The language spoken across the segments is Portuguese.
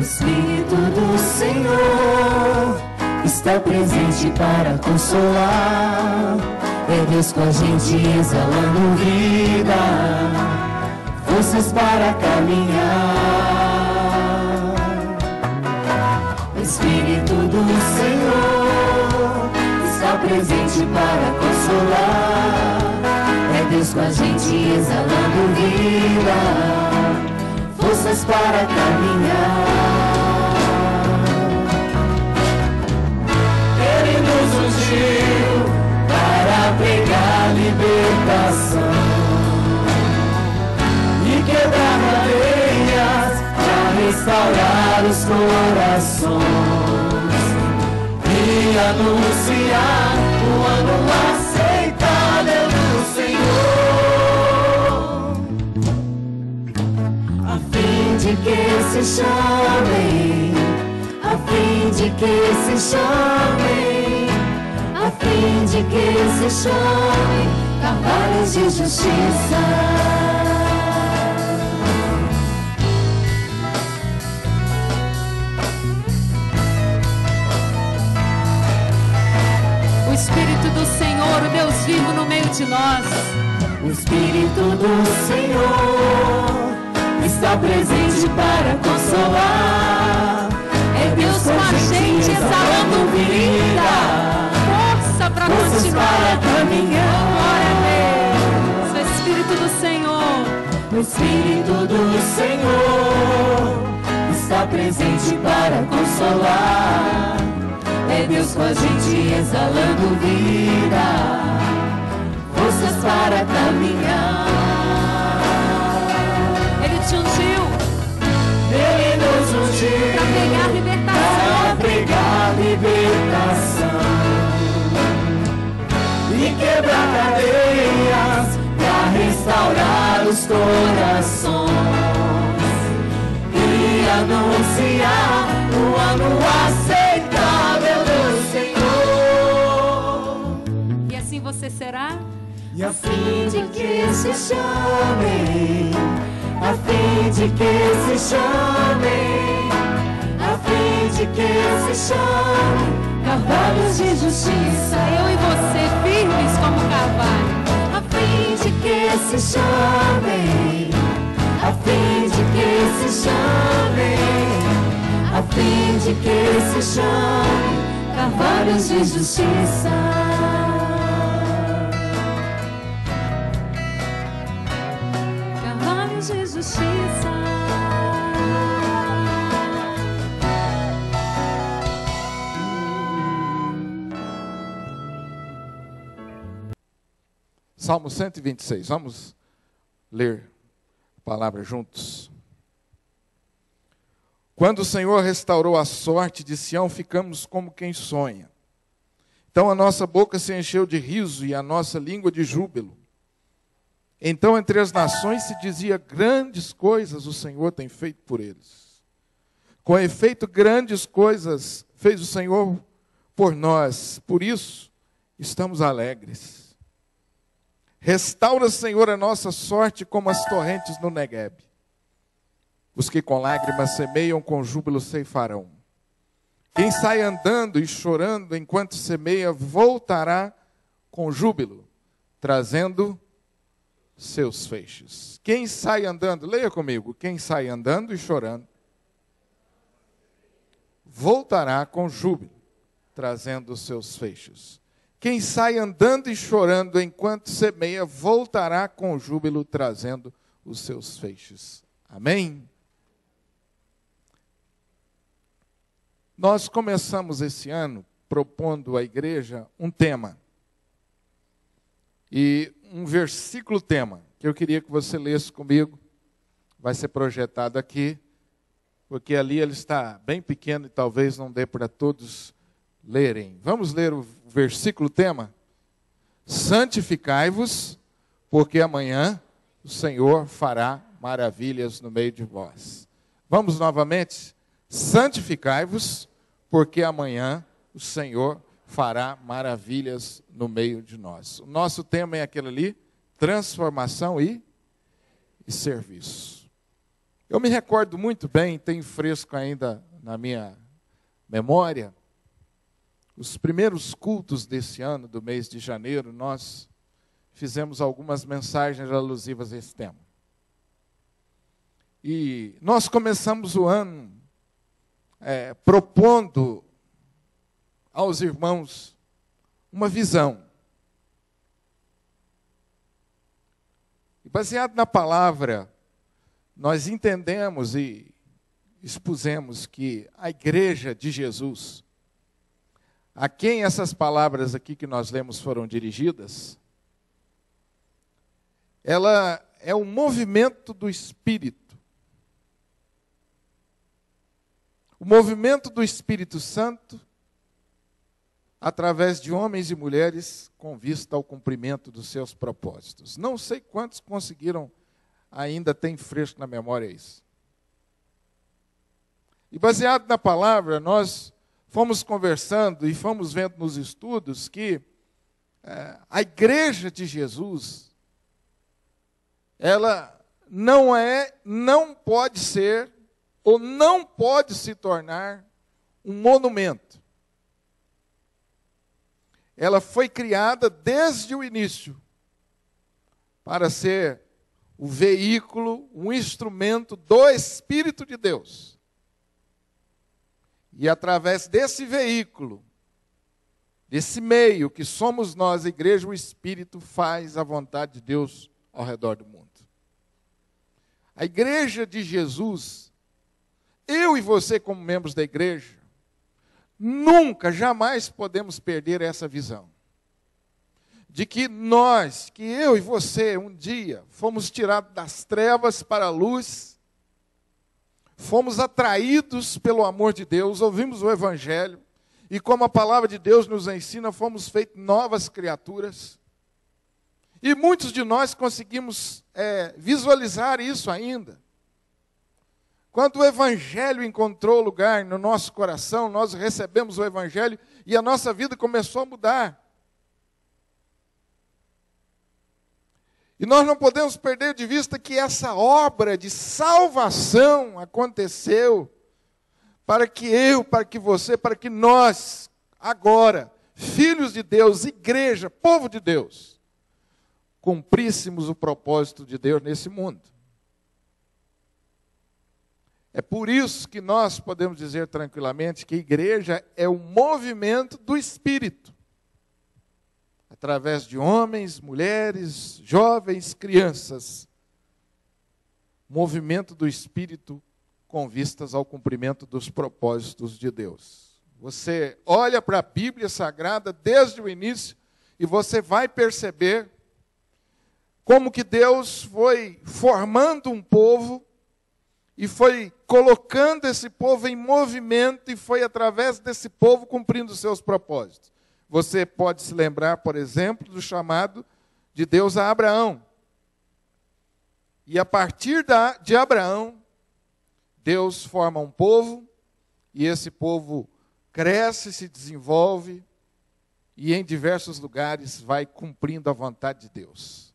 Espírito do Senhor está presente para consolar. É Deus com a gente exalando vida, forças para caminhar. O Espírito do Senhor está presente para consolar. É Deus com a gente exalando vida, forças para caminhar. Ele nos ungiu para pregar libertação e quebrar cadeias, para restaurar os corações e anunciar o ano aceitável do Senhor, a fim de que se chamem, a fim de que se chamem, a fim de que se chamem carvalhos de justiça. O Espírito do Senhor, o Deus vivo no meio de nós. O Espírito do Senhor está presente para consolar. É Deus com a gente exalando vida, força para continuar. Glória a Deus. O Espírito do Senhor. O Espírito do Senhor está presente para consolar. É Deus com a gente exalando vida, forças para caminhar. Ele te ungiu. Ele nos ungiu para pregar libertação. Para pregar libertação e quebrar cadeias, para restaurar os corações e anunciar o ano aceitável do Senhor. E assim você será? E a fim de que se chamem, a fim de que se chamem, a fim de que se chamem carvalhos de justiça. Eu e você firmes como carvalho. A fim de que se chamem, a fim de que se chamem, a fim de que se chamem carvalhos de justiça. Carvalhos de justiça. Salmo 126, vamos ler a palavra juntos. Quando o Senhor restaurou a sorte de Sião, ficamos como quem sonha. Então a nossa boca se encheu de riso e a nossa língua de júbilo. Então entre as nações se dizia: grandes coisas o Senhor tem feito por eles. Com efeito, grandes coisas fez o Senhor por nós, por isso estamos alegres. Restaura, Senhor, a nossa sorte como as torrentes no Negueb. Os que com lágrimas semeiam, com júbilo ceifarão. Quem sai andando e chorando enquanto semeia, voltará com júbilo, trazendo seus feixes. Quem sai andando, leia comigo, quem sai andando e chorando, voltará com júbilo, trazendo seus feixes. Quem sai andando e chorando enquanto semeia, voltará com júbilo, trazendo os seus feixes. Amém? Nós começamos esse ano propondo à igreja um tema. E um versículo tema, que eu queria que você lesse comigo. Vai ser projetado aqui, porque ali ele está bem pequeno e talvez não dê para todos lerem. Vamos ler o versículo tema? Santificai-vos, porque amanhã o Senhor fará maravilhas no meio de vós. Vamos novamente? Santificai-vos, porque amanhã o Senhor fará maravilhas no meio de nós. O nosso tema é aquele ali, transformação e serviço. Eu me recordo muito bem, tenho fresco ainda na minha memória, os primeiros cultos desse ano, do mês de janeiro, nós fizemos algumas mensagens alusivas a esse tema. E nós começamos o ano propondo aos irmãos uma visão. E baseado na palavra, nós entendemos e expusemos que a igreja de Jesus, a quem essas palavras aqui que nós lemos foram dirigidas, ela é um movimento do Espírito. O movimento do Espírito Santo, através de homens e mulheres, com vista ao cumprimento dos seus propósitos. Não sei quantos conseguiram, ainda tem fresco na memória isso. E baseado na palavra, nós fomos conversando e fomos vendo nos estudos que a igreja de Jesus, ela não pode ser, ou não pode se tornar um monumento. Ela foi criada desde o início para ser o veículo, um instrumento do Espírito de Deus. E através desse veículo, desse meio que somos nós, a igreja, o Espírito faz a vontade de Deus ao redor do mundo. A igreja de Jesus, eu e você como membros da igreja, nunca, jamais podemos perder essa visão. De que nós, que eu e você, um dia, fomos tirados das trevas para a luz, fomos atraídos pelo amor de Deus, ouvimos o Evangelho, e como a palavra de Deus nos ensina, fomos feitos novas criaturas. E muitos de nós conseguimos visualizar isso ainda. Quando o Evangelho encontrou lugar no nosso coração, nós recebemos o Evangelho e a nossa vida começou a mudar. E nós não podemos perder de vista que essa obra de salvação aconteceu para que eu, para que você, para que nós, agora, filhos de Deus, igreja, povo de Deus, cumpríssemos o propósito de Deus nesse mundo. É por isso que nós podemos dizer tranquilamente que a igreja é um movimento do Espírito. Através de homens, mulheres, jovens, crianças. Movimento do Espírito com vistas ao cumprimento dos propósitos de Deus. Você olha para a Bíblia Sagrada desde o início e você vai perceber como que Deus foi formando um povo e foi colocando esse povo em movimento e foi através desse povo cumprindo os seus propósitos. Você pode se lembrar, por exemplo, do chamado de Deus a Abraão. E a partir de Abraão, Deus forma um povo, e esse povo cresce, se desenvolve, e em diversos lugares vai cumprindo a vontade de Deus.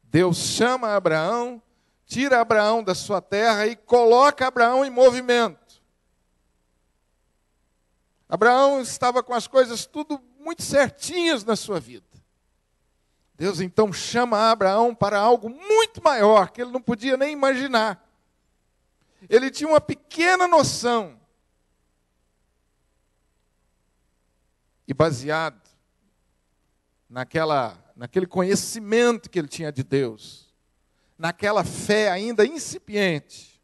Deus chama Abraão, tira Abraão da sua terra e coloca Abraão em movimento. Abraão estava com as coisas tudo muito certinhas na sua vida. Deus então chama Abraão para algo muito maior, que ele não podia nem imaginar. Ele tinha uma pequena noção. E baseado naquele conhecimento que ele tinha de Deus, naquela fé ainda incipiente,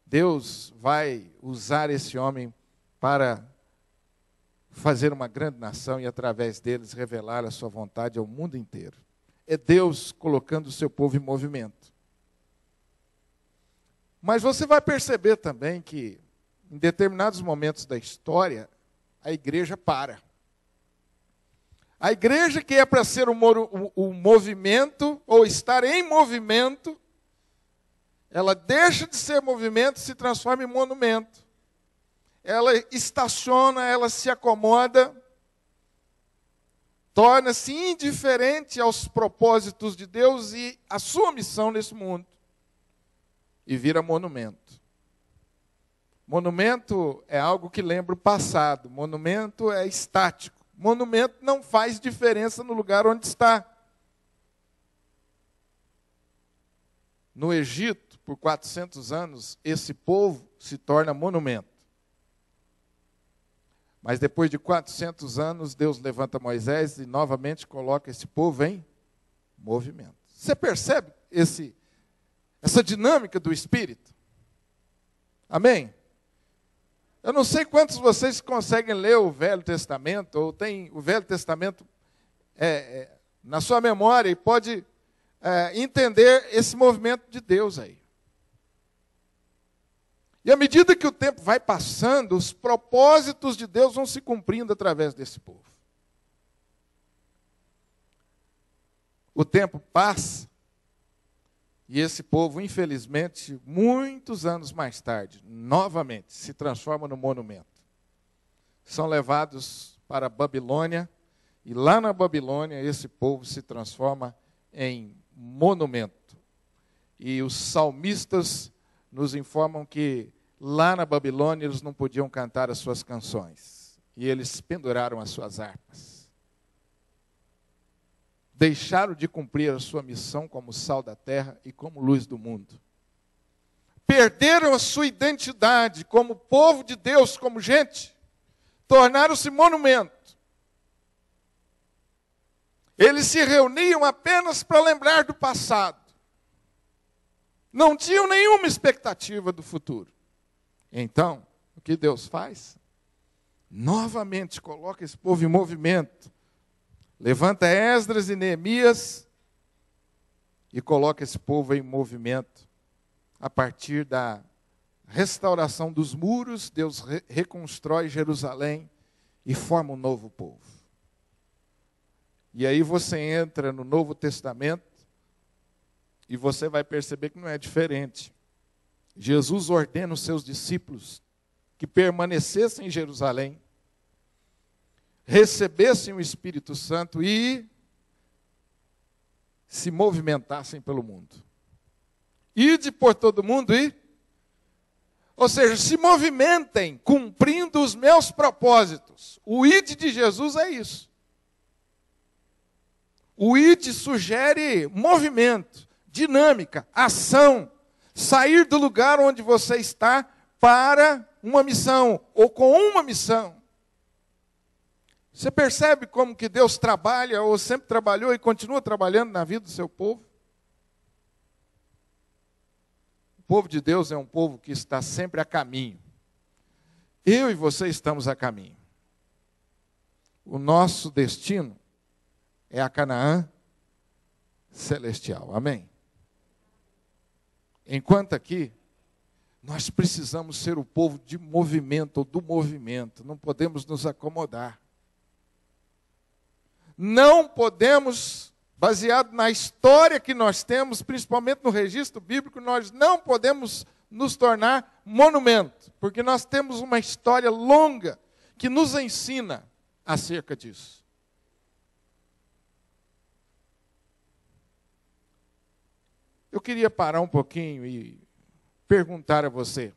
Deus vai usar esse homem para fazer uma grande nação e através deles revelar a sua vontade ao mundo inteiro. É Deus colocando o seu povo em movimento. Mas você vai perceber também que em determinados momentos da história, a igreja para. A igreja que é para ser um movimento, ou estar em movimento, ela deixa de ser movimento e se transforma em monumento. Ela estaciona, ela se acomoda, torna-se indiferente aos propósitos de Deus e à sua missão nesse mundo. e vira monumento. Monumento é algo que lembra o passado. Monumento é estático. Monumento não faz diferença no lugar onde está. No Egito, por 400 anos, esse povo se torna monumento. Mas depois de 400 anos, Deus levanta Moisés e novamente coloca esse povo em movimento. Você percebe essa dinâmica do Espírito? Amém? Eu não sei quantos de vocês conseguem ler o Velho Testamento, ou tem o Velho Testamento na sua memória e pode entender esse movimento de Deus aí. E à medida que o tempo vai passando, os propósitos de Deus vão se cumprindo através desse povo. O tempo passa, e esse povo, infelizmente, muitos anos mais tarde, novamente, se transforma no monumento. São levados para a Babilônia, e lá na Babilônia, esse povo se transforma em monumento. E os salmistas nos informam que lá na Babilônia eles não podiam cantar as suas canções. E eles penduraram as suas harpas. Deixaram de cumprir a sua missão como sal da terra e como luz do mundo. Perderam a sua identidade como povo de Deus, como gente. Tornaram-se monumento. Eles se reuniam apenas para lembrar do passado. Não tinham nenhuma expectativa do futuro. Então, o que Deus faz? Novamente coloca esse povo em movimento. Levanta Esdras e Neemias e coloca esse povo em movimento. A partir da restauração dos muros, Deus reconstrói Jerusalém e forma um novo povo. E aí você entra no Novo Testamento, e você vai perceber que não é diferente. Jesus ordena os seus discípulos que permanecessem em Jerusalém, recebessem o Espírito Santo e se movimentassem pelo mundo. Ide por todo mundo e... Ou seja, se movimentem cumprindo os meus propósitos. O ide de Jesus é isso. O ide sugere movimento, dinâmica, ação, sair do lugar onde você está para uma missão, ou com uma missão. Você percebe como que Deus trabalha, ou sempre trabalhou e continua trabalhando na vida do seu povo? O povo de Deus é um povo que está sempre a caminho. Eu e você estamos a caminho. O nosso destino é a Canaã celestial. Amém? Enquanto aqui, nós precisamos ser o povo de movimento, ou do movimento. Não podemos nos acomodar. Não podemos, baseado na história que nós temos, principalmente no registro bíblico, nós não podemos nos tornar monumento, porque nós temos uma história longa que nos ensina acerca disso. Eu queria parar um pouquinho e perguntar a você,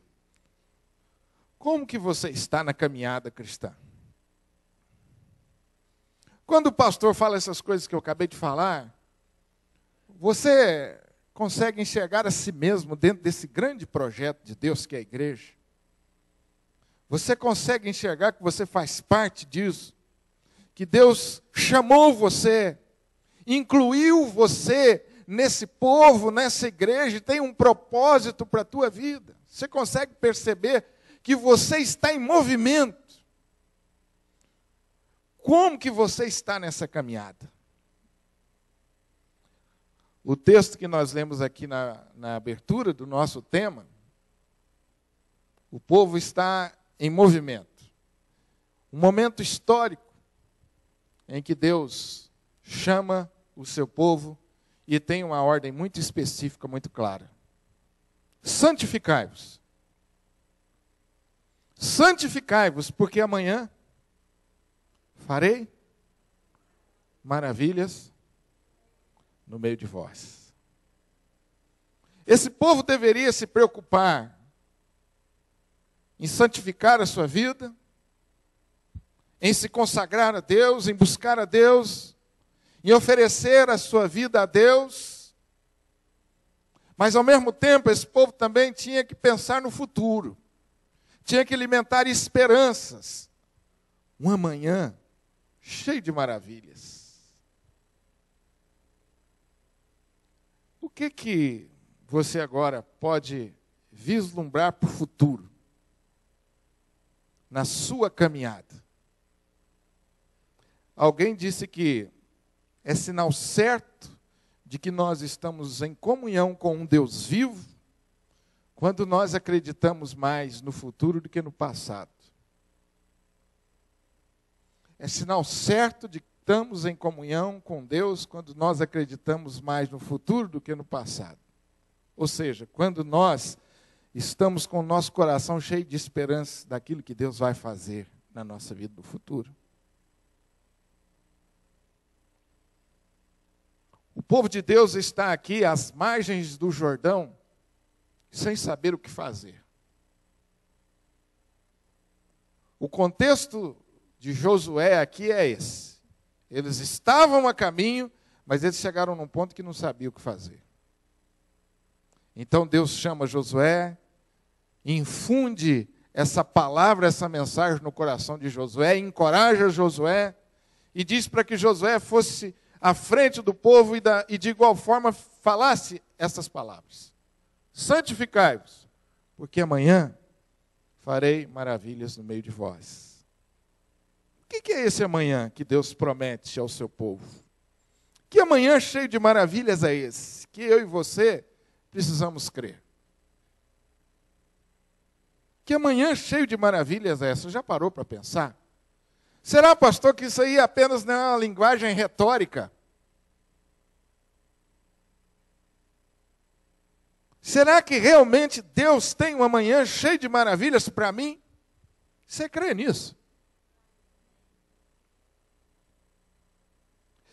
como que você está na caminhada cristã? Quando o pastor fala essas coisas que eu acabei de falar, você consegue enxergar a si mesmo dentro desse grande projeto de Deus que é a igreja? Você consegue enxergar que você faz parte disso? Que Deus chamou você, incluiu você nesse povo, nessa igreja, tem um propósito para a tua vida. Você consegue perceber que você está em movimento? Como que você está nessa caminhada? O texto que nós lemos aqui na abertura do nosso tema, o povo está em movimento. Um momento histórico em que Deus chama o seu povo e tem uma ordem muito específica, muito clara. Santificai-vos. Santificai-vos, porque amanhã farei maravilhas no meio de vós. Esse povo deveria se preocupar em santificar a sua vida, em se consagrar a Deus, em buscar a Deus, em oferecer a sua vida a Deus. Mas, ao mesmo tempo, esse povo também tinha que pensar no futuro. Tinha que alimentar esperanças. Um amanhã cheio de maravilhas. O que você agora pode vislumbrar para o futuro? Na sua caminhada. Alguém disse que é sinal certo de que nós estamos em comunhão com um Deus vivo quando nós acreditamos mais no futuro do que no passado. É sinal certo de que estamos em comunhão com Deus quando nós acreditamos mais no futuro do que no passado. Ou seja, quando nós estamos com o nosso coração cheio de esperança daquilo que Deus vai fazer na nossa vida no futuro. O povo de Deus está aqui às margens do Jordão, sem saber o que fazer. O contexto de Josué aqui é esse. Eles estavam a caminho, mas eles chegaram num ponto que não sabiam o que fazer. Então Deus chama Josué, infunde essa palavra, essa mensagem no coração de Josué, encoraja Josué e diz para que Josué fosse à frente do povo e de igual forma falasse essas palavras. Santificai-vos, porque amanhã farei maravilhas no meio de vós. O que é esse amanhã que Deus promete ao seu povo? Que amanhã cheio de maravilhas é esse? Que eu e você precisamos crer. Que amanhã cheio de maravilhas é essa? Já parou para pensar? Será, pastor, que isso aí apenas não é uma linguagem retórica? Será que realmente Deus tem um amanhã cheio de maravilhas para mim? Você crê nisso?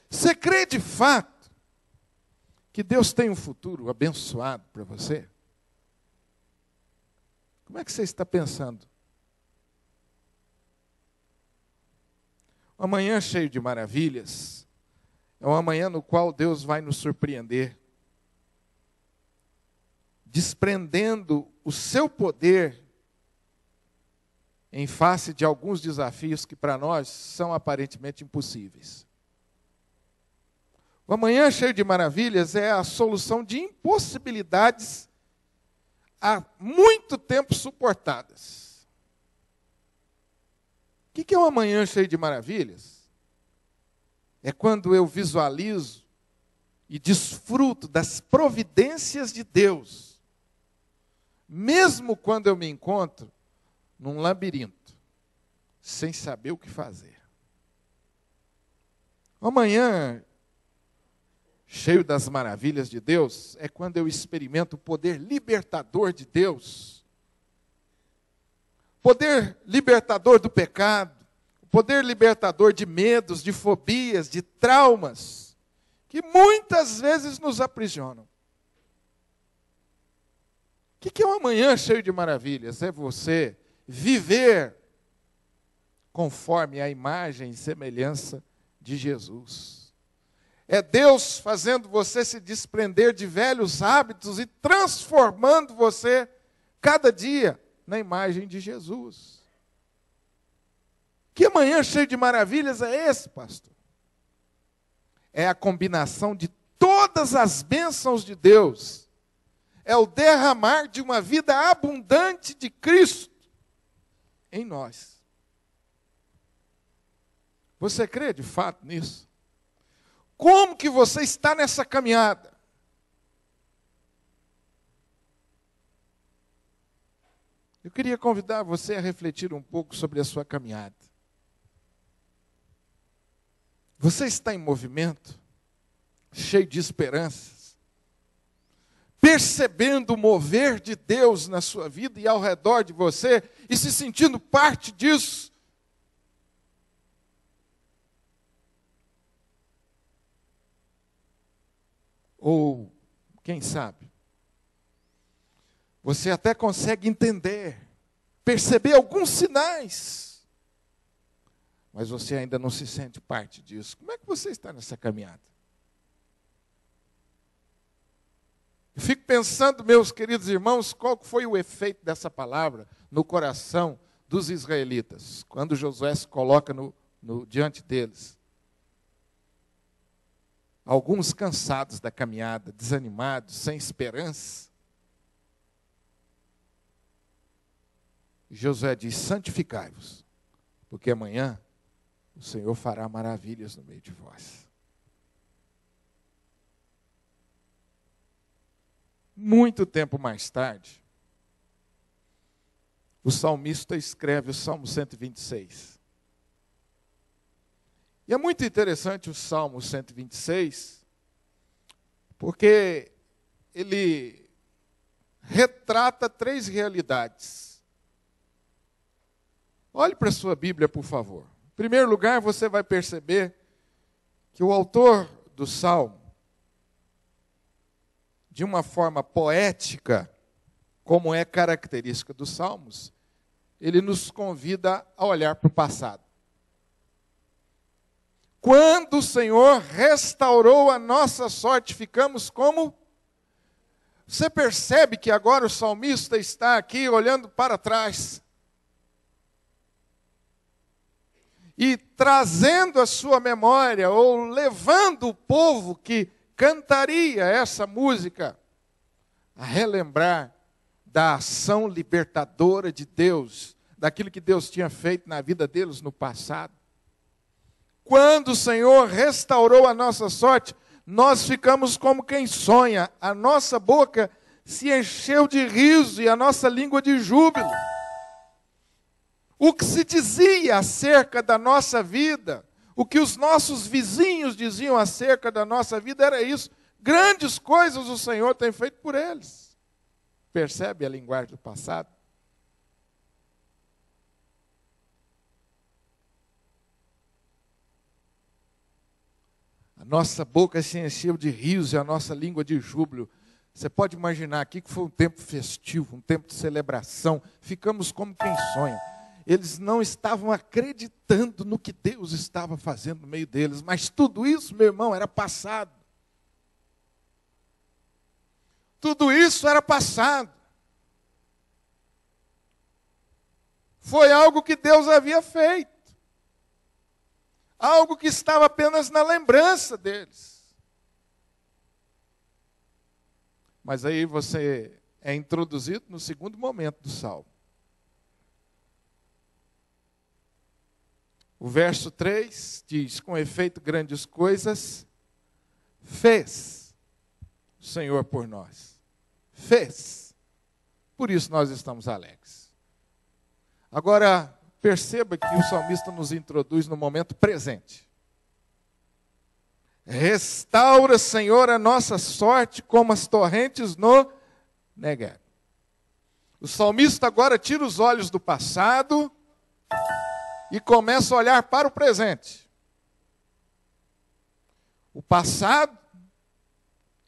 Você crê de fato que Deus tem um futuro abençoado para você? Como é que você está pensando? Um amanhã cheio de maravilhas é um amanhã no qual Deus vai nos surpreender, desprendendo o seu poder em face de alguns desafios que para nós são aparentemente impossíveis. O amanhã cheio de maravilhas é a solução de impossibilidades há muito tempo suportadas. O que é um amanhã cheio de maravilhas? É quando eu visualizo e desfruto das providências de Deus, mesmo quando eu me encontro num labirinto, sem saber o que fazer. O amanhã cheio das maravilhas de Deus é quando eu experimento o poder libertador de Deus. Poder libertador do pecado, poder libertador de medos, de fobias, de traumas, que muitas vezes nos aprisionam. O que é um amanhã cheio de maravilhas? É você viver conforme a imagem e semelhança de Jesus. É Deus fazendo você se desprender de velhos hábitos e transformando você cada dia na imagem de Jesus. Que amanhã cheio de maravilhas é esse, pastor? É a combinação de todas as bênçãos de Deus. É o derramar de uma vida abundante de Cristo em nós. Você crê de fato nisso? Como que você está nessa caminhada? Eu queria convidar você a refletir um pouco sobre a sua caminhada. Você está em movimento, cheio de esperanças, percebendo o mover de Deus na sua vida e ao redor de você, e se sentindo parte disso? Ou, quem sabe, Você até consegue entender, perceber alguns sinais, mas você ainda não se sente parte disso. Como é que você está nessa caminhada? Eu fico pensando, meus queridos irmãos, qual foi o efeito dessa palavra no coração dos israelitas, quando Josué se coloca diante deles. Alguns cansados da caminhada, desanimados, sem esperança. Josué diz: santificai-vos, porque amanhã o Senhor fará maravilhas no meio de vós. Muito tempo mais tarde, o salmista escreve o Salmo 126. E é muito interessante o Salmo 126, porque ele retrata 3 realidades. Olhe para a sua Bíblia, por favor. Em primeiro lugar, você vai perceber que o autor do Salmo, de uma forma poética, como é característica dos Salmos, ele nos convida a olhar para o passado. Quando o Senhor restaurou a nossa sorte, ficamos como? Você percebe que agora o salmista está aqui olhando para trás e trazendo a sua memória, ou levando o povo que cantaria essa música a relembrar da ação libertadora de Deus, daquilo que Deus tinha feito na vida deles no passado. Quando o Senhor restaurou a nossa sorte, nós ficamos como quem sonha. A nossa boca se encheu de riso e a nossa língua de júbilo. O que se dizia acerca da nossa vida, o que os nossos vizinhos diziam acerca da nossa vida era isso: grandes coisas o Senhor tem feito por eles. Percebe a linguagem do passado? A nossa boca se encheu de riso e a nossa língua de júbilo. Você pode imaginar aqui que foi um tempo festivo, um tempo de celebração. Ficamos como quem sonha. Eles não estavam acreditando no que Deus estava fazendo no meio deles. Mas tudo isso, meu irmão, era passado. Tudo isso era passado. Foi algo que Deus havia feito. Algo que estava apenas na lembrança deles. Mas aí você é introduzido no segundo momento do Salmo. O verso 3 diz: com efeito, grandes coisas fez o Senhor por nós. Fez. Por isso nós estamos alegres. Agora, perceba que o salmista nos introduz no momento presente. Restaura, Senhor, a nossa sorte como as torrentes no Negueb. O salmista agora tira os olhos do passado e começa a olhar para o presente. O passado,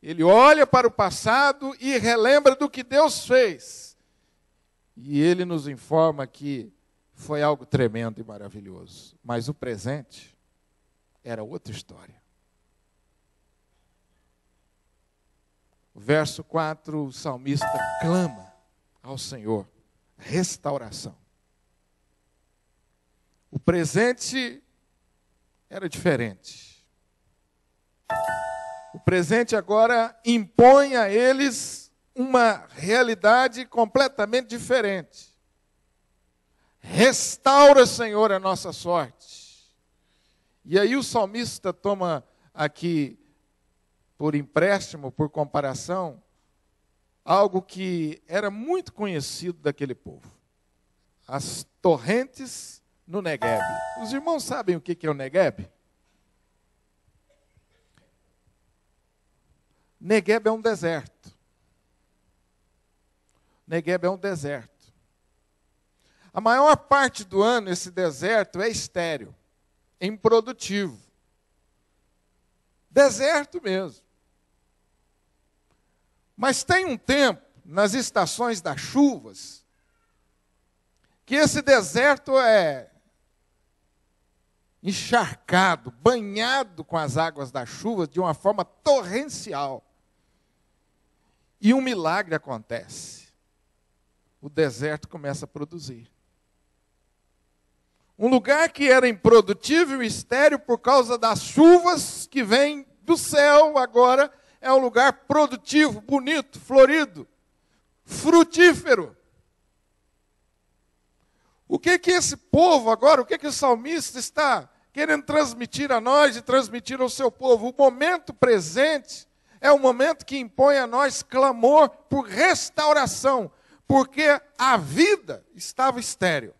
ele olha para o passado e relembra do que Deus fez. E ele nos informa que foi algo tremendo e maravilhoso. Mas o presente era outra história. O verso 4, o salmista clama ao Senhor restauração. O presente era diferente. O presente agora impõe a eles uma realidade completamente diferente. Restaura, Senhor, a nossa sorte. E aí o salmista toma aqui, por empréstimo, por comparação, algo que era muito conhecido daquele povo. As torrentes no Negueb. Os irmãos sabem o que é o Negueb? Negueb é um deserto. Negueb é um deserto. A maior parte do ano, esse deserto é estéril, improdutivo. Deserto mesmo. Mas tem um tempo nas estações das chuvas, que esse deserto é encharcado, banhado com as águas da chuva de uma forma torrencial. E um milagre acontece. O deserto começa a produzir. Um lugar que era improdutivo e estéril por causa das chuvas que vêm do céu, agora é um lugar produtivo, bonito, florido, frutífero. O que esse povo agora, o que o salmista está querendo transmitir a nós e transmitir ao seu povo? O momento presente é um momento que impõe a nós clamor por restauração, porque a vida estava estéril,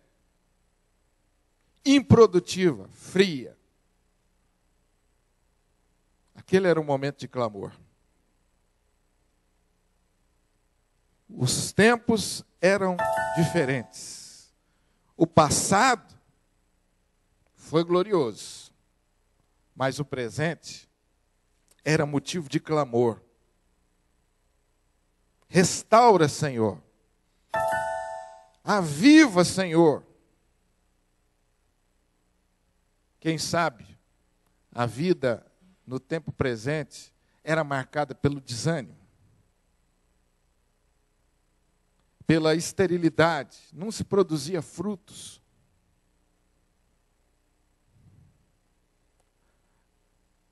improdutiva, fria. Aquele era um momento de clamor. Os tempos eram diferentes. O passado foi glorioso, mas o presente era motivo de clamor. Restaura, Senhor. Aviva, Senhor. Quem sabe a vida no tempo presente era marcada pelo desânimo, pela esterilidade, não se produzia frutos.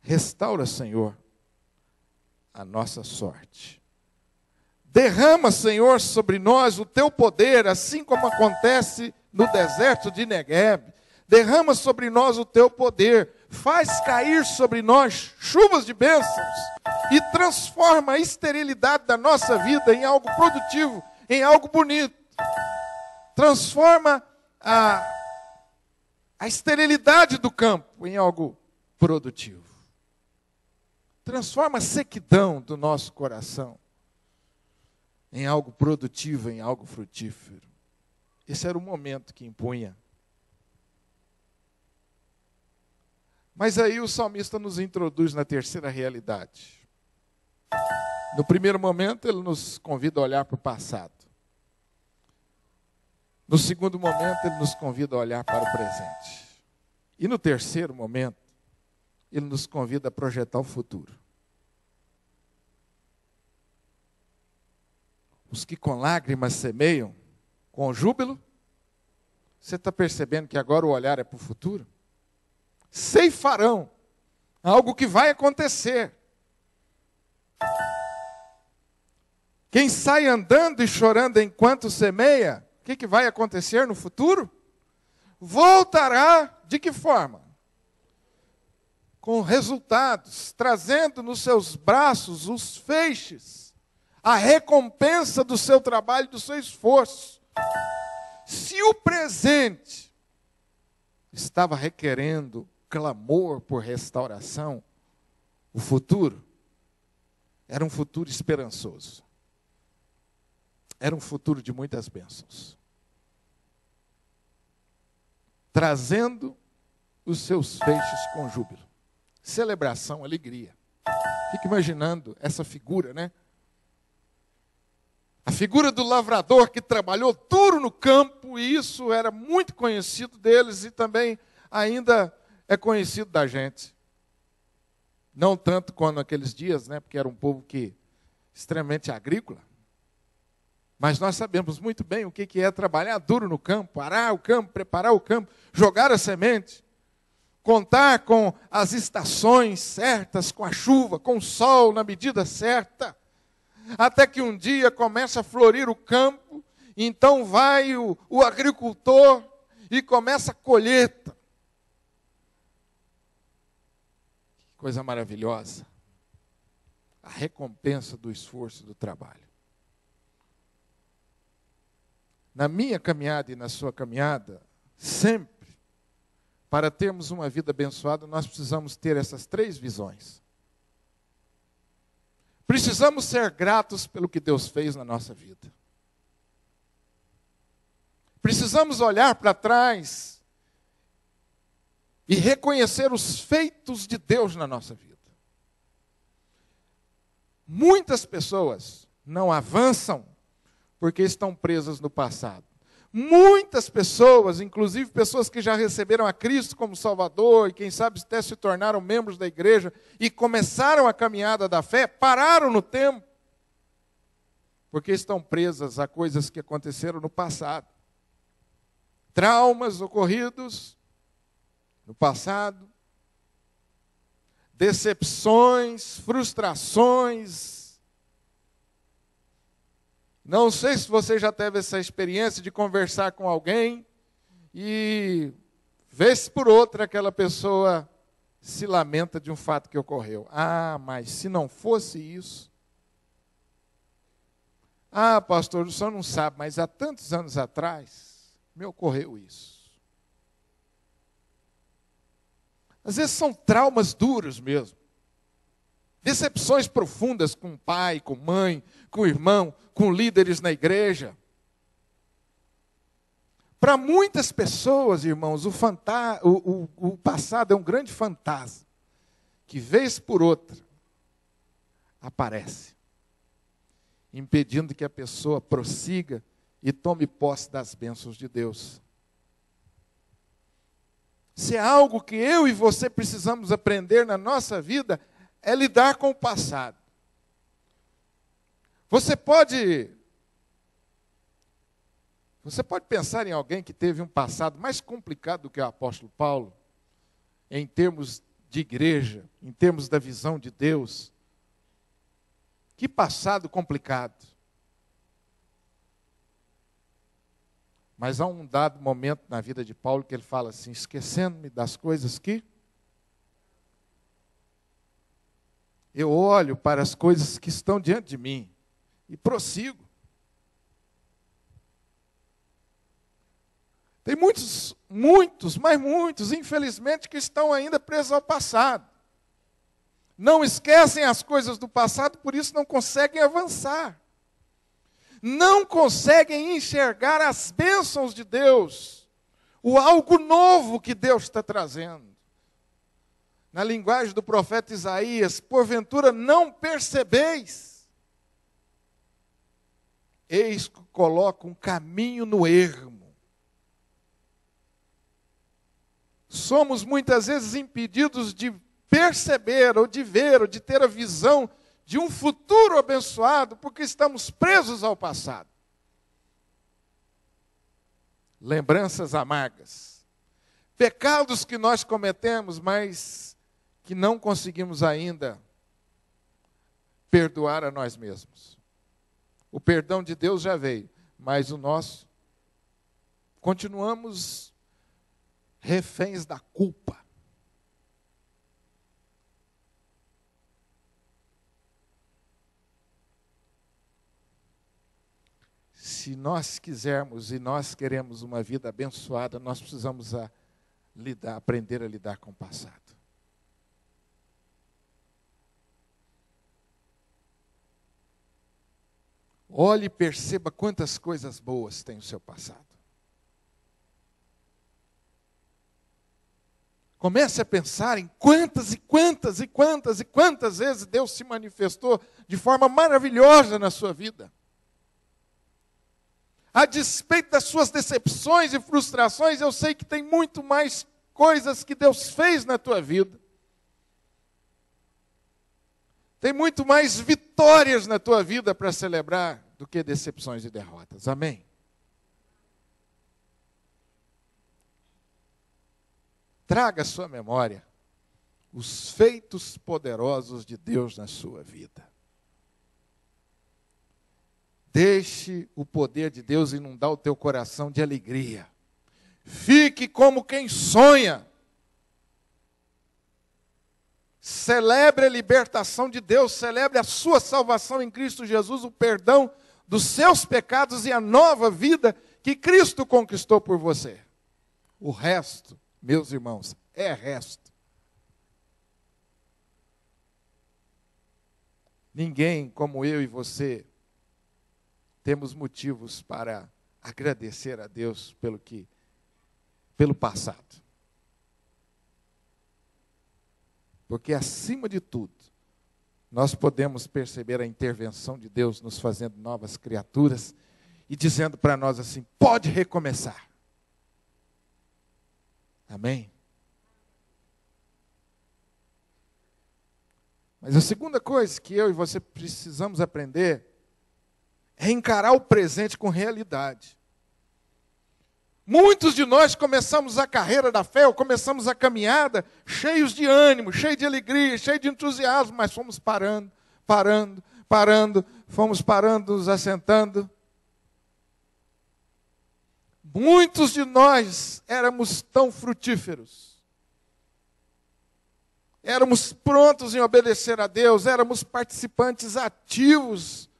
Restaura, Senhor, a nossa sorte. Derrama, Senhor, sobre nós o teu poder, assim como acontece no deserto de Negueb. Derrama sobre nós o teu poder. Faz cair sobre nós chuvas de bênçãos e transforma a esterilidade da nossa vida em algo produtivo, em algo bonito. Transforma a esterilidade do campo em algo produtivo. Transforma a sequidão do nosso coração em algo produtivo, em algo frutífero. Esse era o momento que impunha. Mas aí o salmista nos introduz na terceira realidade. No primeiro momento, ele nos convida a olhar para o passado. No segundo momento, ele nos convida a olhar para o presente. E no terceiro momento, ele nos convida a projetar o futuro. Os que com lágrimas semeiam, com júbilo, você está percebendo que agora o olhar é para o futuro? Ceifarão, algo que vai acontecer. Quem sai andando e chorando enquanto semeia, o que vai acontecer no futuro? Voltará de que forma? Com resultados, trazendo nos seus braços os feixes, a recompensa do seu trabalho, do seu esforço. Se o presente estava requerendo clamor por restauração, o futuro era um futuro esperançoso. Era um futuro de muitas bênçãos. Trazendo os seus feixes com júbilo. Celebração, alegria. Fica imaginando essa figura, né? A figura do lavrador que trabalhou duro no campo, e isso era muito conhecido deles e também ainda é conhecido da gente. Não tanto quanto naqueles dias, né? Porque era um povo extremamente agrícola. Mas nós sabemos muito bem o que é trabalhar duro no campo, arar o campo, preparar o campo, jogar a semente, contar com as estações certas, com a chuva, com o sol na medida certa, até que um dia começa a florir o campo, então vai o agricultor e começa a colheita. Que coisa maravilhosa. A recompensa do esforço do trabalho. Na minha caminhada e na sua caminhada, sempre, para termos uma vida abençoada, nós precisamos ter essas três visões. Precisamos ser gratos pelo que Deus fez na nossa vida. Precisamos olhar para trás e reconhecer os feitos de Deus na nossa vida. Muitas pessoas não avançam porque estão presas no passado. Muitas pessoas, inclusive pessoas que já receberam a Cristo como Salvador, e quem sabe até se tornaram membros da igreja, e começaram a caminhada da fé, pararam no tempo, porque estão presas a coisas que aconteceram no passado. Traumas ocorridos no passado, decepções, frustrações. Não sei se você já teve essa experiência de conversar com alguém e, vez por outra, aquela pessoa se lamenta de um fato que ocorreu. Ah, mas se não fosse isso... Ah, pastor, o senhor não sabe, mas há tantos anos atrás me ocorreu isso. Às vezes são traumas duros mesmo. Decepções profundas com o pai, com mãe, com o irmão, com líderes na igreja. Para muitas pessoas, irmãos, o passado é um grande fantasma, que vez por outra aparece, impedindo que a pessoa prossiga e tome posse das bênçãos de Deus. Se é algo que eu e você precisamos aprender na nossa vida, é lidar com o passado. Você pode pensar em alguém que teve um passado mais complicado do que o apóstolo Paulo, em termos de igreja, em termos da visão de Deus. Que passado complicado. Mas há um dado momento na vida de Paulo que ele fala assim: esquecendo-me das coisas que eu olho para as coisas que estão diante de mim e prossigo. Tem muitos, mas muitos, infelizmente, que estão ainda presos ao passado. Não esquecem as coisas do passado, por isso não conseguem avançar. Não conseguem enxergar as bênçãos de Deus, o algo novo que Deus está trazendo. Na linguagem do profeta Isaías, porventura não percebeis? Eis que coloca um caminho no ermo. Somos muitas vezes impedidos de perceber, ou de ver, ou de ter a visão de um futuro abençoado, porque estamos presos ao passado. Lembranças amargas. Pecados que nós cometemos, mas que não conseguimos ainda perdoar a nós mesmos. O perdão de Deus já veio, mas o nosso, continuamos reféns da culpa. Se nós quisermos e nós queremos uma vida abençoada, nós precisamos aprender a lidar com o passado. Olhe e perceba quantas coisas boas tem o seu passado. Comece a pensar em quantas vezes Deus se manifestou de forma maravilhosa na sua vida. A despeito das suas decepções e frustrações, eu sei que tem muito mais coisas que Deus fez na tua vida. Tem muito mais vitórias na tua vida para celebrar do que decepções e derrotas. Amém? Traga à sua memória os feitos poderosos de Deus na sua vida. Deixe o poder de Deus inundar o teu coração de alegria. Fique como quem sonha. Celebre a libertação de Deus, celebre a sua salvação em Cristo Jesus, o perdão dos seus pecados e a nova vida que Cristo conquistou por você. O resto, meus irmãos, é resto. Ninguém como eu e você temos motivos para agradecer a Deus pelo passado. Porque, acima de tudo, nós podemos perceber a intervenção de Deus nos fazendo novas criaturas e dizendo para nós assim: pode recomeçar. Amém? Mas a segunda coisa que eu e você precisamos aprender é encarar o presente com realidade. Muitos de nós começamos a carreira da fé, ou começamos a caminhada cheios de ânimo, cheios de alegria, cheios de entusiasmo, mas fomos parando, fomos parando, nos assentando. Muitos de nós éramos tão frutíferos, éramos prontos em obedecer a Deus, éramos participantes ativos.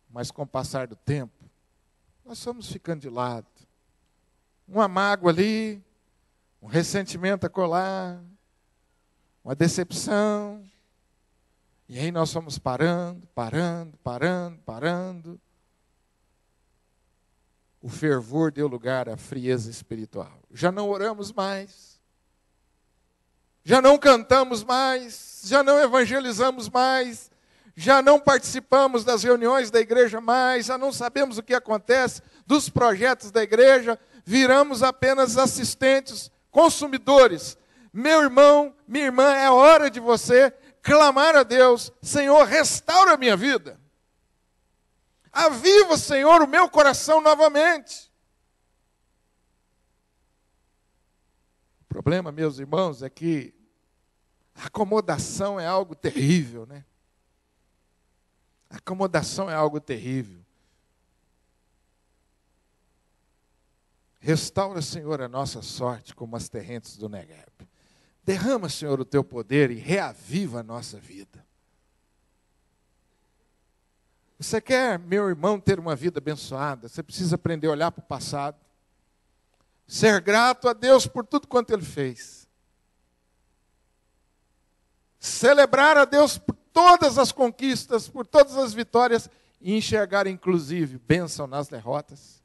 Mas com o passar do tempo, nós fomos ficando de lado. Uma mágoa ali, um ressentimento acolá, uma decepção. E aí nós fomos parando. O fervor deu lugar à frieza espiritual. Já não oramos mais. Já não cantamos mais. Já não evangelizamos mais. Já não participamos das reuniões da igreja mais. Já não sabemos o que acontece dos projetos da igreja. Viramos apenas assistentes, consumidores. Meu irmão, minha irmã, é hora de você clamar a Deus: Senhor, restaura a minha vida. Aviva, Senhor, o meu coração novamente. O problema, meus irmãos, é que a acomodação é algo terrível, né? A acomodação é algo terrível. Restaura, Senhor, a nossa sorte como as torrentes do Negueb. Derrama, Senhor, o teu poder e reaviva a nossa vida. Você quer, meu irmão, ter uma vida abençoada? Você precisa aprender a olhar para o passado. Ser grato a Deus por tudo quanto Ele fez. Celebrar a Deus por todas as conquistas, por todas as vitórias, e enxergar, inclusive, bênção nas derrotas.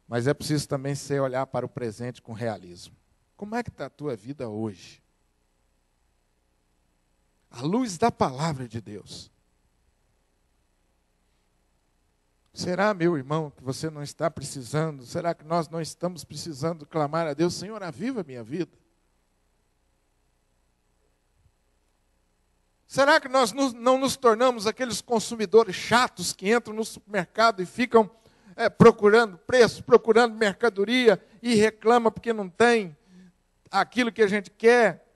Mas é preciso também ser olhar para o presente com realismo. Como é que está a tua vida hoje? À luz da palavra de Deus. Será, meu irmão, que você não está precisando? Será que nós não estamos precisando clamar a Deus: Senhor, aviva a minha vida? Será que nós não nos tornamos aqueles consumidores chatos que entram no supermercado e ficam procurando preço, procurando mercadoria e reclamam porque não tem aquilo que a gente quer?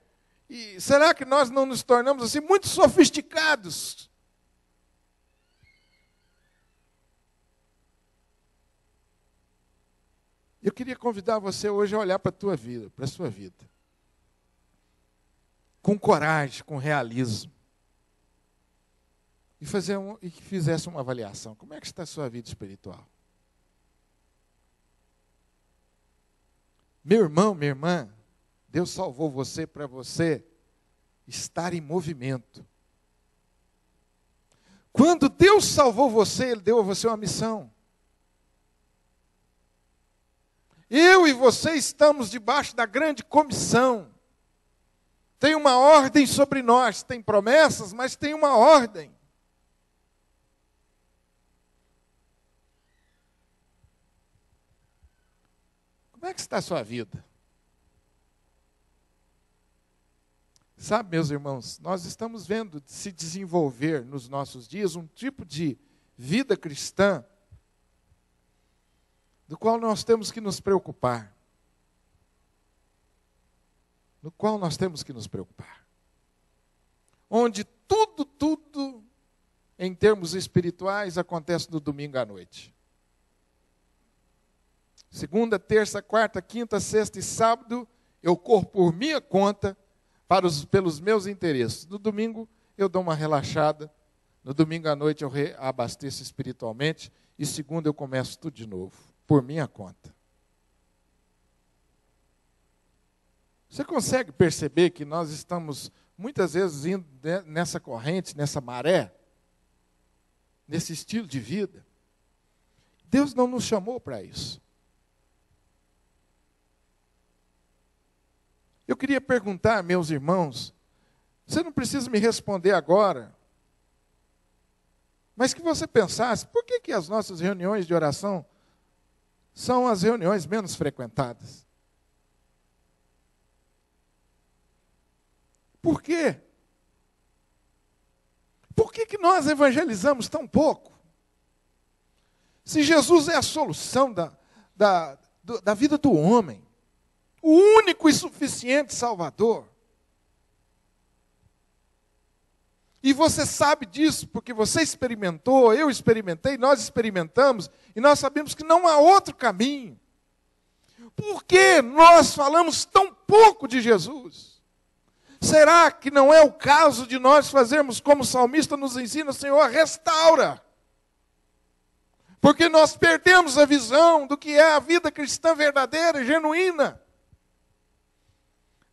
E será que nós não nos tornamos assim muito sofisticados? Eu queria convidar você hoje a olhar para a tua vida, para a sua vida, com coragem, com realismo, e que fizesse uma avaliação. Como é que está a sua vida espiritual? Meu irmão, minha irmã, Deus salvou você para você estar em movimento. Quando Deus salvou você, Ele deu a você uma missão. Eu e você estamos debaixo da grande comissão. Tem uma ordem sobre nós, tem promessas, mas tem uma ordem. Como é que está a sua vida? Sabe, meus irmãos, nós estamos vendo se desenvolver nos nossos dias um tipo de vida cristã do qual nós temos que nos preocupar. No qual nós temos que nos preocupar. Onde tudo, em termos espirituais, acontece no domingo à noite. Segunda, terça, quarta, quinta, sexta e sábado, eu corro por minha conta pelos meus interesses. No domingo, eu dou uma relaxada. No domingo à noite, eu reabasteço espiritualmente. E segunda, eu começo tudo de novo, por minha conta. Você consegue perceber que nós estamos, muitas vezes, indo nessa corrente, nessa maré, nesse estilo de vida? Deus não nos chamou para isso. Eu queria perguntar, meus irmãos, você não precisa me responder agora, mas que você pensasse, por que as nossas reuniões de oração são as reuniões menos frequentadas? Por quê? Por que nós evangelizamos tão pouco? Se Jesus é a solução da vida do homem, o único e suficiente Salvador. E você sabe disso, porque você experimentou, eu experimentei, nós experimentamos, e nós sabemos que não há outro caminho. Por que nós falamos tão pouco de Jesus? Será que não é o caso de nós fazermos como o salmista nos ensina, Senhor, restaura? Porque nós perdemos a visão do que é a vida cristã verdadeira, genuína.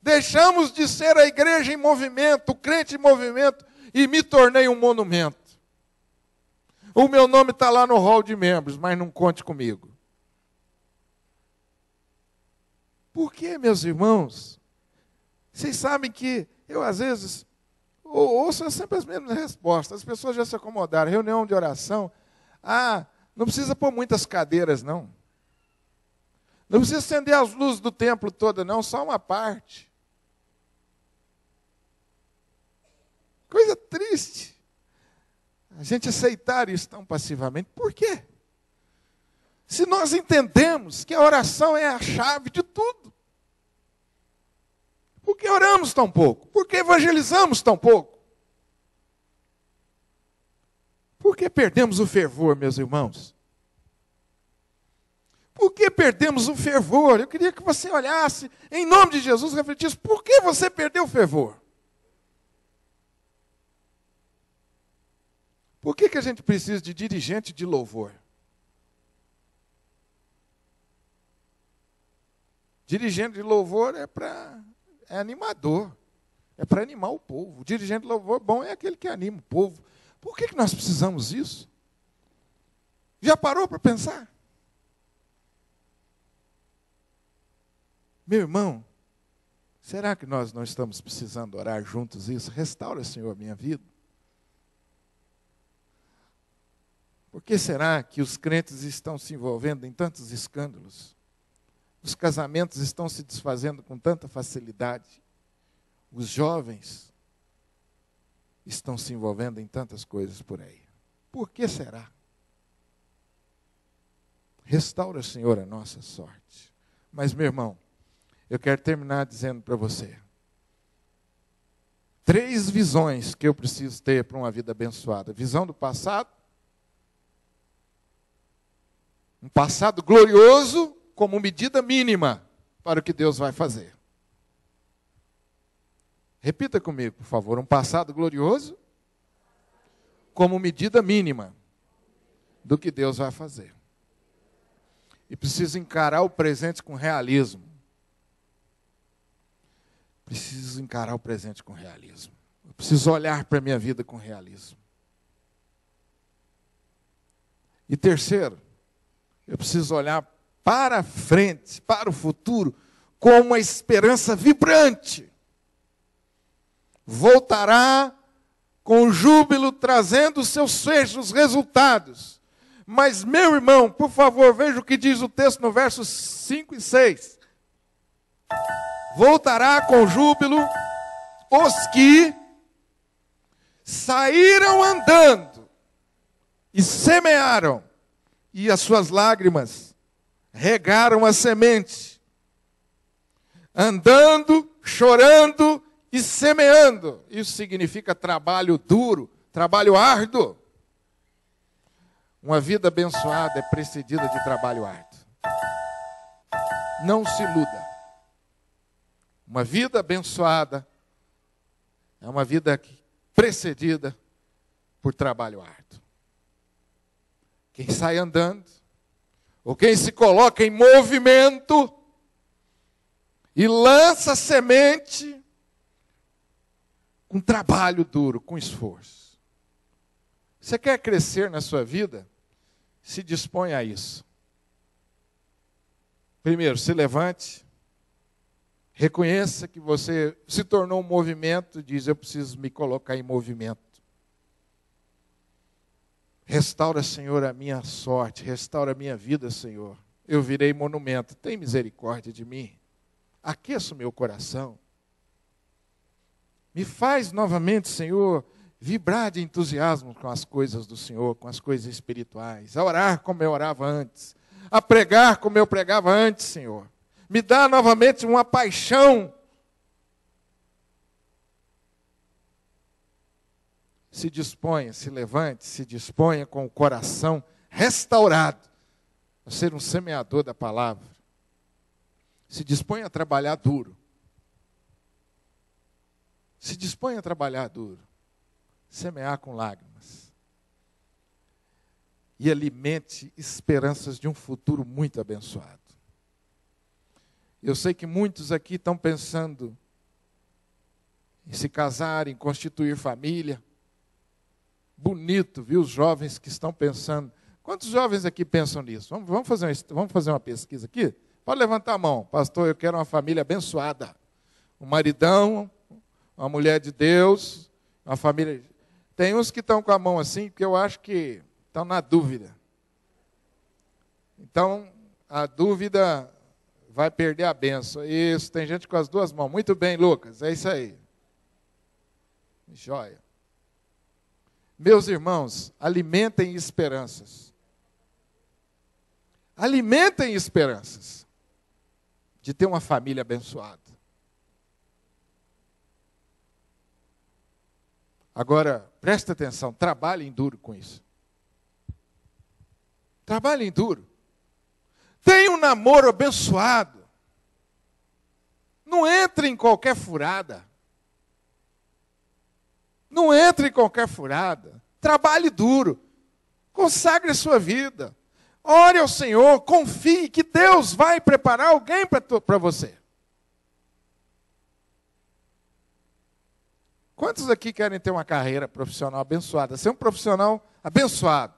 Deixamos de ser a igreja em movimento, o crente em movimento, e me tornei um monumento. O meu nome está lá no hall de membros, mas não conte comigo. Por que, meus irmãos? Vocês sabem que eu, às vezes, ouço sempre as mesmas respostas. As pessoas já se acomodaram. Reunião de oração. Não precisa pôr muitas cadeiras, não. Não precisa acender as luzes do templo toda, não. Só uma parte. Coisa triste. A gente aceitar isso tão passivamente. Por quê? Se nós entendemos que a oração é a chave de tudo. Por que oramos tão pouco? Por que evangelizamos tão pouco? Por que perdemos o fervor, meus irmãos? Por que perdemos o fervor? Eu queria que você olhasse, em nome de Jesus, refletisse, por que você perdeu o fervor? Por que a gente precisa de dirigente de louvor? Dirigente de louvor é animador, é para animar o povo. O dirigente de louvor bom é aquele que anima o povo. Por que nós precisamos disso? Já parou para pensar? Meu irmão, será que nós não estamos precisando orar juntos isso? Restaura, Senhor, a minha vida. Por que será que os crentes estão se envolvendo em tantos escândalos? Os casamentos estão se desfazendo com tanta facilidade. Os jovens estão se envolvendo em tantas coisas por aí. Por que será? Restaura, Senhor, a nossa sorte. Mas, meu irmão, eu quero terminar dizendo para você. 3 visões que eu preciso ter para uma vida abençoada. Visão do passado. Um passado glorioso como medida mínima para o que Deus vai fazer. Repita comigo, por favor. Um passado glorioso como medida mínima do que Deus vai fazer. E preciso encarar o presente com realismo. Preciso encarar o presente com realismo. Eu preciso olhar para a minha vida com realismo. E terceiro, eu preciso olhar para frente, para o futuro, com uma esperança vibrante. Voltará com júbilo, trazendo os seus fechos resultados. Mas, meu irmão, por favor, veja o que diz o texto no versos 5 e 6. Voltará com júbilo os que saíram andando e semearam, e as suas lágrimas regaram a semente, andando, chorando e semeando. Isso significa trabalho duro, trabalho árduo. Uma vida abençoada é precedida de trabalho árduo. Não se iluda. Uma vida abençoada é uma vida precedida por trabalho árduo. Quem sai andando, ou quem se coloca em movimento e lança semente com trabalho duro, com esforço. Você quer crescer na sua vida? Se dispõe a isso. Primeiro, se levante. Reconheça que você se tornou um movimento, diz, eu preciso me colocar em movimento. Restaura, Senhor, a minha sorte, restaura a minha vida, Senhor. Eu virei monumento, tem misericórdia de mim. Aqueça o meu coração. Me faz novamente, Senhor, vibrar de entusiasmo com as coisas do Senhor, com as coisas espirituais. A orar como eu orava antes. A pregar como eu pregava antes, Senhor. Me dá novamente uma paixão. Se disponha, se levante, se disponha com o coração restaurado a ser um semeador da palavra. Se disponha a trabalhar duro. Se disponha a trabalhar duro. Semear com lágrimas. E alimente esperanças de um futuro muito abençoado. Eu sei que muitos aqui estão pensando em se casar, em constituir família. Bonito, viu, os jovens que estão pensando. Quantos jovens aqui pensam nisso? Vamos fazer uma pesquisa aqui? Pode levantar a mão. Pastor, eu quero uma família abençoada. Um maridão, uma mulher de Deus, uma família... Tem uns que estão com a mão assim, porque eu acho que estão na dúvida. Então, a dúvida vai perder a bênção. Isso, tem gente com as duas mãos. Muito bem, Lucas, é isso aí. Joia. Meus irmãos, alimentem esperanças. Alimentem esperanças de ter uma família abençoada. Agora, presta atenção, trabalhem duro com isso. Trabalhem duro. Tenha um namoro abençoado. Não entre em qualquer furada. Não entre em qualquer furada. Trabalhe duro. Consagre a sua vida. Ore ao Senhor. Confie que Deus vai preparar alguém para você. Quantos aqui querem ter uma carreira profissional abençoada? Ser um profissional abençoado.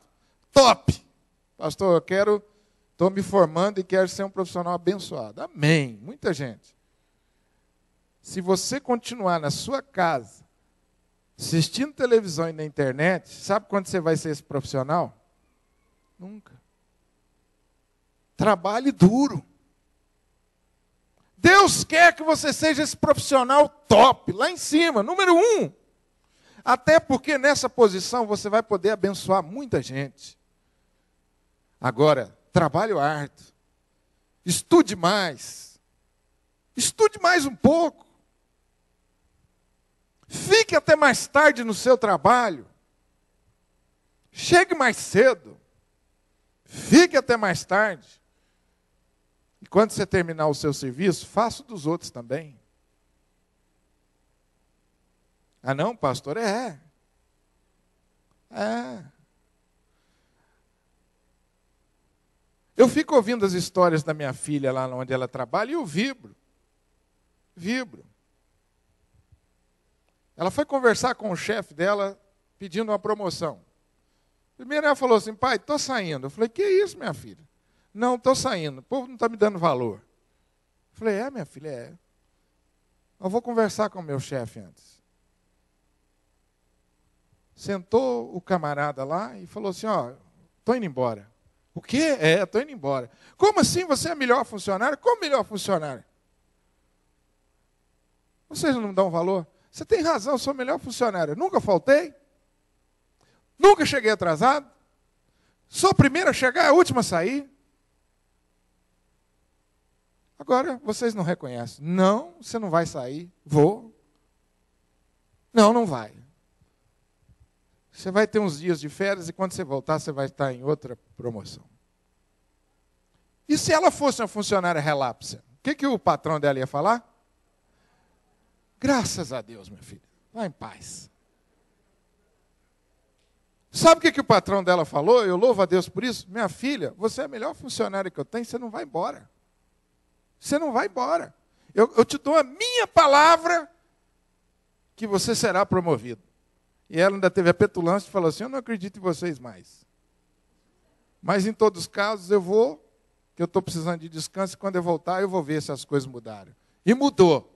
Top! Pastor, estou me formando e quero ser um profissional abençoado. Amém. Muita gente. Se você continuar na sua casa, assistindo televisão e na internet, sabe quando você vai ser esse profissional? Nunca. Trabalhe duro. Deus quer que você seja esse profissional top, lá em cima, número 1. Até porque nessa posição você vai poder abençoar muita gente. Agora, trabalho árduo. Estude mais. Estude mais um pouco. Fique até mais tarde no seu trabalho. Chegue mais cedo. Fique até mais tarde. E quando você terminar o seu serviço, faça o dos outros também. Ah não, pastor? É. Eu fico ouvindo as histórias da minha filha lá onde ela trabalha e eu vibro. Ela foi conversar com o chefe dela pedindo uma promoção. Primeiro ela falou assim, pai, estou saindo. Eu falei, que isso, minha filha? Não, estou saindo, o povo não está me dando valor. Eu falei, minha filha, é. Eu vou conversar com o meu chefe antes. Sentou o camarada lá e falou assim, estou indo embora. O quê? Estou indo embora. Como assim você é melhor funcionário? Como melhor funcionário? Vocês não me dão valor? Você tem razão, eu sou o melhor funcionário. Nunca faltei. Nunca cheguei atrasado. Sou a primeira a chegar, a última a sair. Agora, vocês não reconhecem. Não, você não vai sair. Vou. Não, não vai. Você vai ter uns dias de férias e quando você voltar, você vai estar em outra promoção. E se ela fosse uma funcionária relapsa? O que o patrão dela ia falar? Graças a Deus, minha filha. Vá em paz. Sabe o que o patrão dela falou? Eu louvo a Deus por isso. Minha filha, você é a melhor funcionária que eu tenho, você não vai embora. Você não vai embora. Eu te dou a minha palavra que você será promovido. E ela ainda teve a petulância e falou assim, eu não acredito em vocês mais. Mas em todos os casos eu vou, que eu estou precisando de descanso, e quando eu voltar eu vou ver se as coisas mudaram. E mudou.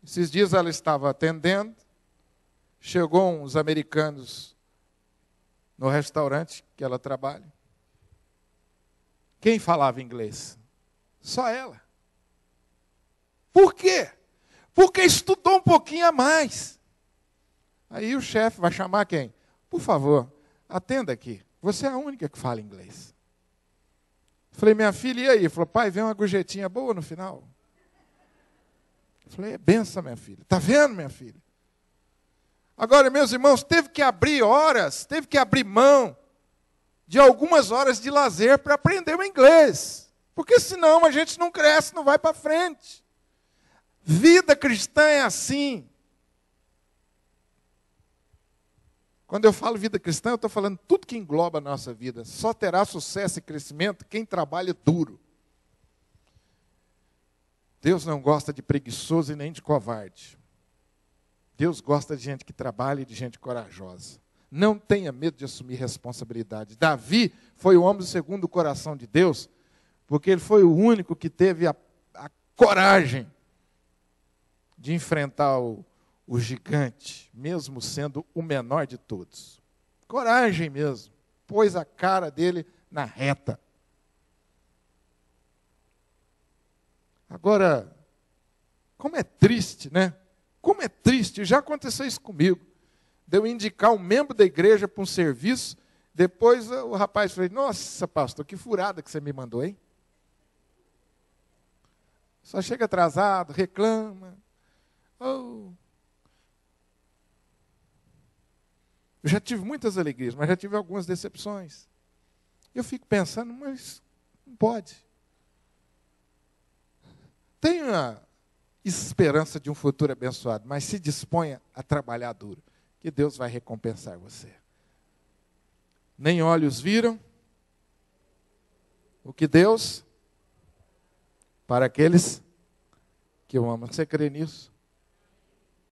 Esses dias ela estava atendendo, chegou uns americanos no restaurante que ela trabalha. Quem falava inglês? Só ela. Por quê? Porque estudou um pouquinho a mais. Aí o chefe vai chamar quem? Por favor, atenda aqui. Você é a única que fala inglês. Falei, minha filha, e aí? Falou, pai, vem uma gorjetinha boa no final. Falei, é benção, minha filha. Está vendo, minha filha? Agora, meus irmãos, teve que abrir horas, teve que abrir mão de algumas horas de lazer para aprender o inglês. Porque senão a gente não cresce, não vai para frente. Vida cristã é assim. Quando eu falo vida cristã, eu estou falando tudo que engloba a nossa vida. Só terá sucesso e crescimento quem trabalha duro. Deus não gosta de preguiçoso e nem de covarde. Deus gosta de gente que trabalha e de gente corajosa. Não tenha medo de assumir responsabilidade. Davi foi o homem segundo o coração de Deus, porque ele foi o único que teve a coragem de enfrentar o gigante, mesmo sendo o menor de todos. Coragem mesmo. Pôs a cara dele na reta. Agora, como é triste, né? Como é triste, já aconteceu isso comigo. De eu indicar um membro da igreja para um serviço, depois o rapaz falou, nossa, pastor, que furada que você me mandou, hein? Só chega atrasado, reclama. Oh. Eu já tive muitas alegrias, mas já tive algumas decepções. Eu fico pensando, mas não pode. Tenha esperança de um futuro abençoado, mas se disponha a trabalhar duro, que Deus vai recompensar você. Nem olhos viram o que Deus para aqueles que o amam. Você crê nisso?